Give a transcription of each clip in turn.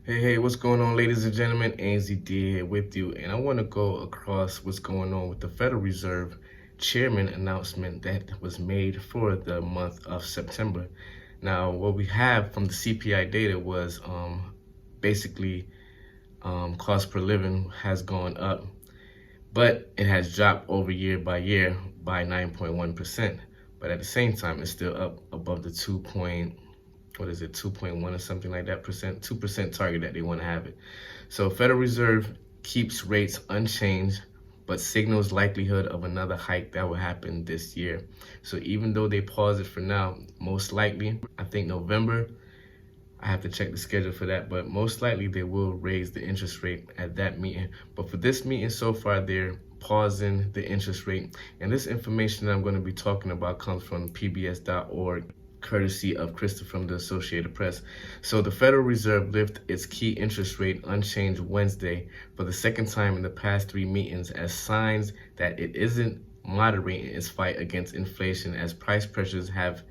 Hey, what's going on, ladies and gentlemen? ANZD here with you, and I want to go across what's going on with the Federal Reserve Chairman announcement that was made for the month of September. Now, what we have from the CPI data was basically cost per living has gone up, but it has dropped over year by 9.1%. But at the same time, it's still up above the 2.1 or something like that percent, 2% target that they want to have it. So Federal Reserve keeps rates unchanged, but signals likelihood of another hike that will happen this year. So even though they pause it for now, most likely, I think November, I have to check the schedule for that, but most likely they will raise the interest rate at that meeting. But for this meeting so far, they're pausing the interest rate. And this information that I'm going to be talking about comes from pbs.org, courtesy of Krista from the Associated Press. So the Federal Reserve lifted its key interest rate unchanged Wednesday for the second time in the past 3 meetings as signs that it isn't moderating its fight against inflation as price pressures have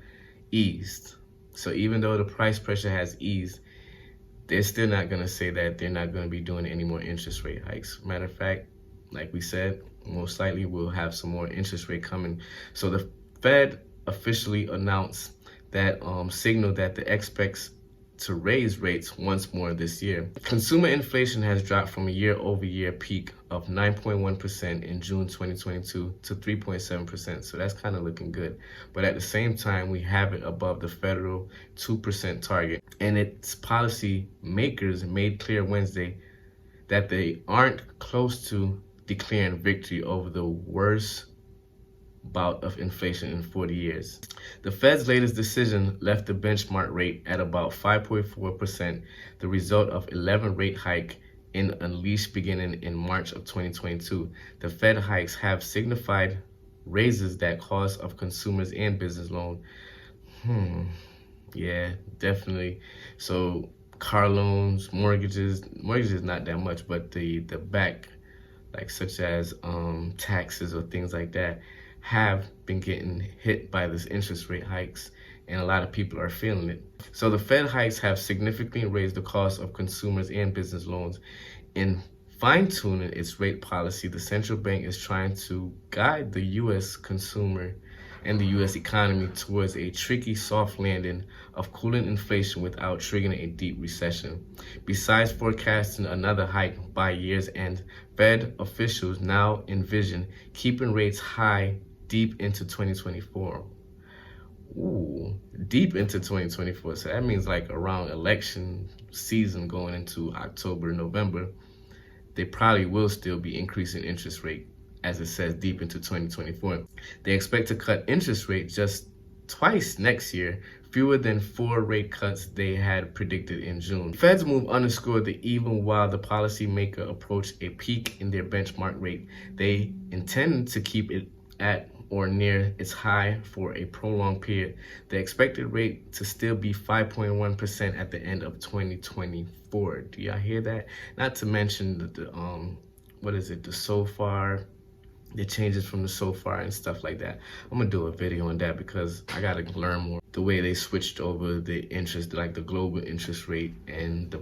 eased. So even though the price pressure has eased, they're still not going to say that they're not going to be doing any more interest rate hikes. Matter of fact, like we said, most likely we'll have some more interest rate coming. So the Fed officially announced that signal that they expects to raise rates once more this year. Consumer inflation has dropped from a year-over-year peak of 9.1% in June 2022 to 3.7%. So that's kind of looking good. But at the same time, we have it above the federal 2% target. And its policy makers made clear Wednesday that they aren't close to declaring victory over the worst bout of inflation in 40 years. The Fed's latest decision left the benchmark rate at about 5.4%, the result of 11 rate hike in unleashed beginning in March of 2022. The Fed hikes have signified raises that cost of consumers and business loan. Yeah, definitely. So car loans, mortgages not that much, but the back, like such as taxes or things like that, have been getting hit by this interest rate hikes, and a lot of people are feeling it. So the Fed hikes have significantly raised the cost of consumers and business loans. In fine-tuning its rate policy, the central bank is trying to guide the U.S. consumer and the U.S. economy towards a tricky soft landing of cooling inflation without triggering a deep recession. Besides forecasting another hike by year's end, Fed officials now envision keeping rates high deep into 2024. Ooh, deep into 2024. So that means like around election season going into October, November, they probably will still be increasing interest rate, as it says, deep into 2024. They expect to cut interest rate just twice next year, fewer than 4 rate cuts they had predicted in June. The Fed's move underscored that even while the policymaker approached a peak in their benchmark rate, they intend to keep it at or near its high for a prolonged period. The expected rate to still be 5.1% at the end of 2024. Do y'all hear that? Not to mention the SOFR, the changes from the SOFR and stuff like that. I'm gonna do a video on that because I gotta learn more the way they switched over the interest, like the global interest rate, and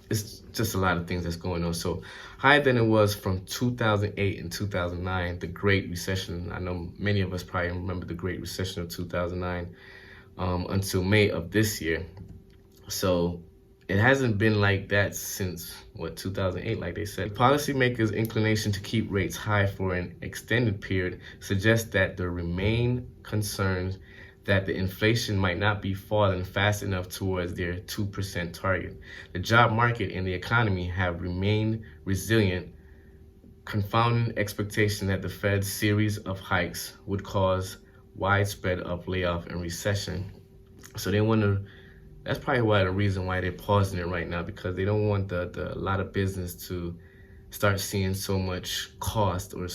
it's just a lot of things that's going on. So higher than it was from 2008 and 2009, the Great Recession. I know many of us probably remember the Great Recession of 2009 until May of this year. So it hasn't been like that since, 2008, like they said. Policymakers' inclination to keep rates high for an extended period suggests that there remain concerns that the inflation might not be falling fast enough towards their 2% target. The job market and the economy have remained resilient, confounding expectation that the Fed's series of hikes would cause widespread of layoff and recession. So they want to, that's probably why the reason why they're pausing it right now, because they don't want a lot of business to start seeing so much cost or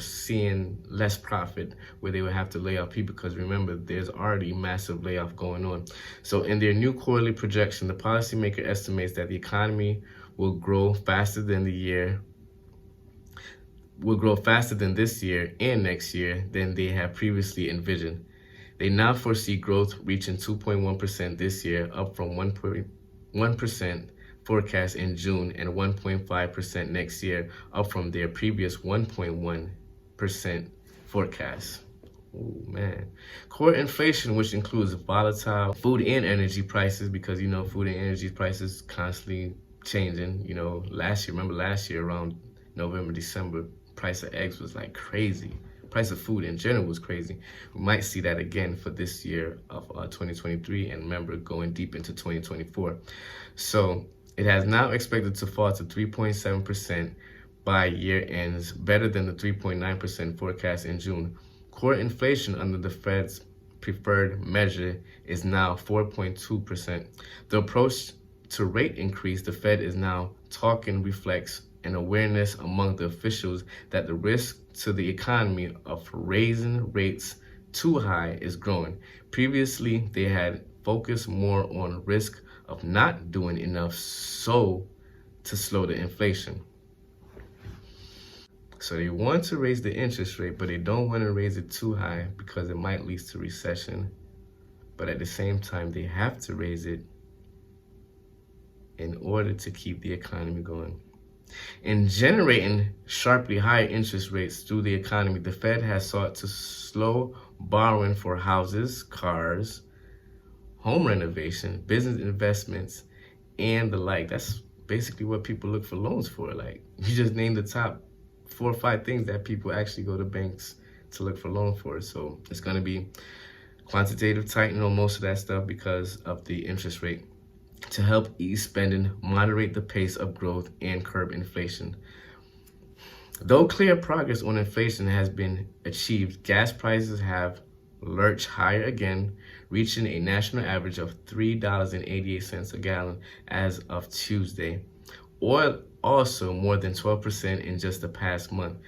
seeing less profit where they would have to lay off people, because remember, there's already massive layoff going on. So in their new quarterly projection, the policymaker estimates that the economy will grow faster than this year and next year than they have previously envisioned. They now foresee growth reaching 2.1% this year, up from 1% forecast in June and 1.5% next year, up from their previous 1.1% forecast. Oh man. Core inflation, which includes volatile food and energy prices, because food and energy prices constantly changing. Remember last year around November, December, price of eggs was like crazy. Price of food in general was crazy. We might see that again for this year of 2023, and remember, going deep into 2024. So it has now expected to fall to 3.7% by year ends, better than the 3.9% forecast in June. Core inflation under the Fed's preferred measure is now 4.2%. The approach to rate increase the Fed is now talking reflects an awareness among the officials that the risk to the economy of raising rates too high is growing. Previously, they had focused more on risk of not doing enough to slow the inflation. So they want to raise the interest rate, but they don't want to raise it too high because it might lead to recession. But at the same time, they have to raise it in order to keep the economy going. In generating sharply higher interest rates through the economy, the Fed has sought to slow borrowing for houses, cars, home renovation, business investments, and the like. That's basically what people look for loans for. Like, you just named the top 4 or 5 things that people actually go to banks to look for loan for. So it's going to be quantitative tightening on most of that stuff because of the interest rate to help ease spending, moderate the pace of growth, and curb inflation. Though clear progress on inflation has been achieved, gas prices have lurched higher again, reaching a national average of $3.88 a gallon as of Tuesday. Oil also more than 12% in just the past month,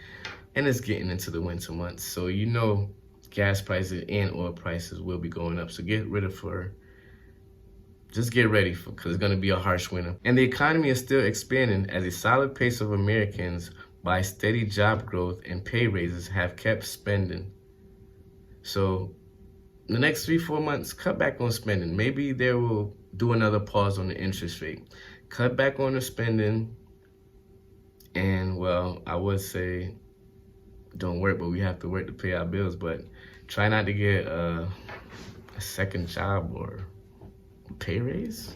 and it's getting into the winter months. So gas prices and oil prices will be going up. So just get ready because it's going to be a harsh winter. And the economy is still expanding as a solid pace of Americans by steady job growth and pay raises have kept spending. So the next 3-4 months, cut back on spending. Maybe they will do another pause on the interest rate. Cut back on the spending. And well, I would say don't work, but we have to work to pay our bills. But try not to get a second job or pay raise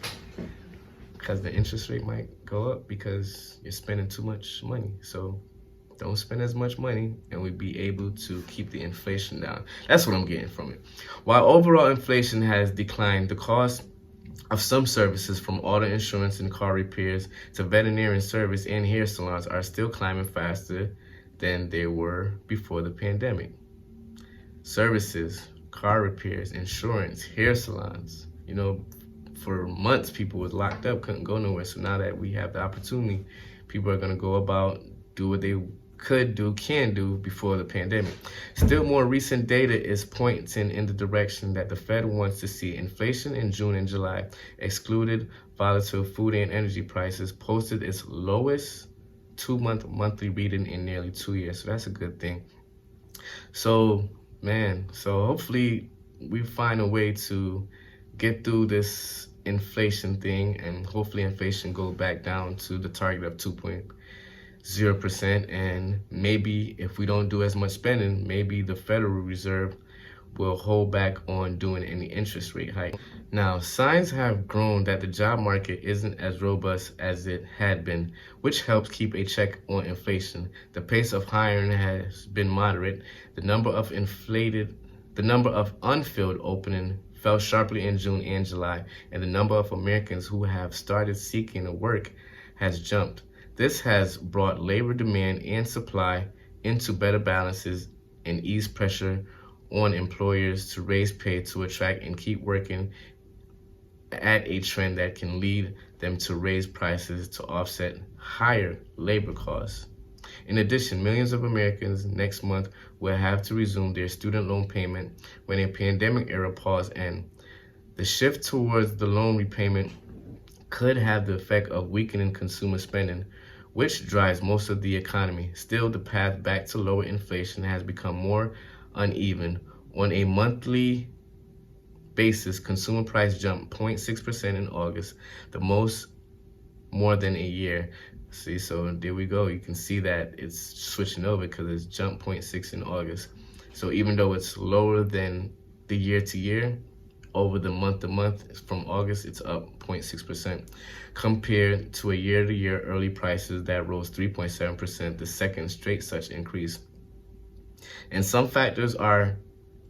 because the interest rate might go up because you're spending too much money. So don't spend as much money and we'll be able to keep the inflation down. That's what I'm getting from it. While overall inflation has declined, the cost of some services from auto insurance and car repairs to veterinarian service and hair salons are still climbing faster than they were before the pandemic. Services, car repairs, insurance, hair salons, for months people was locked up, couldn't go nowhere. So now that we have the opportunity, people are going to go about, do what they can do before the pandemic. Still, more recent data is pointing in the direction that the Fed wants to see inflation in June and July, excluded volatile food and energy prices, posted its lowest 2-month monthly reading in nearly 2 years. So that's a good thing. So hopefully we find a way to get through this inflation thing, and hopefully inflation goes back down to the target of 2.0%. And maybe if we don't do as much spending, maybe the Federal Reserve will hold back on doing any interest rate hike. Now, signs have grown that the job market isn't as robust as it had been, which helps keep a check on inflation. The pace of hiring has been moderate. The number of unfilled openings fell sharply in June and July, and the number of Americans who have started seeking work has jumped. This has brought labor demand and supply into better balances and eased pressure on employers to raise pay to attract and keep working at a trend that can lead them to raise prices to offset higher labor costs. In addition, millions of Americans next month will have to resume their student loan payment when a pandemic-era pause ends. The shift towards the loan repayment could have the effect of weakening consumer spending, which drives most of the economy. Still, the path back to lower inflation has become more uneven. On a monthly basis, consumer price jumped 0.6% in August, the most more than a year. See, so there we go. You can see that it's switching over because it's jumped 0.6 in August. So even though it's lower than the year to year, over the month to month from August, it's up 0.6% compared to a year to year early prices that rose 3.7%, the second straight such increase. And some factors are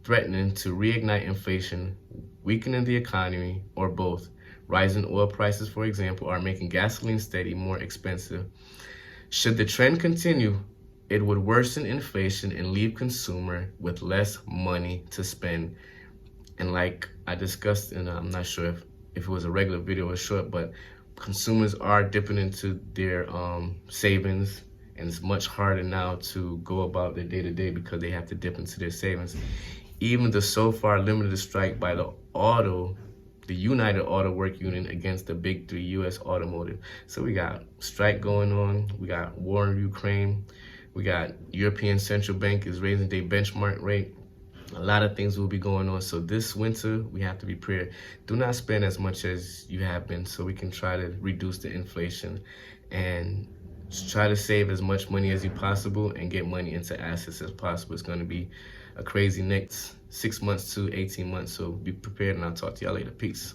threatening to reignite inflation, weakening the economy, or both. Rising oil prices, for example, are making gasoline steady more expensive. Should the trend continue, it would worsen inflation and leave consumer with less money to spend. And like I discussed, and I'm not sure if it was a regular video or short, but consumers are dipping into their savings, and it's much harder now to go about their day-to-day because they have to dip into their savings. Even the so far limited strike by the United Auto Work Union against the big three U.S. automotive. So we got strike going on, we got war in Ukraine, we got European Central Bank is raising their benchmark rate. A lot of things will be going on. So this winter, we have to be prepared. Do not spend as much as you have been so we can try to reduce the inflation, and try to save as much money as you possible and get money into assets as possible. It's going to be a crazy next 6 months to 18 months. So be prepared, and I'll talk to y'all later. Peace.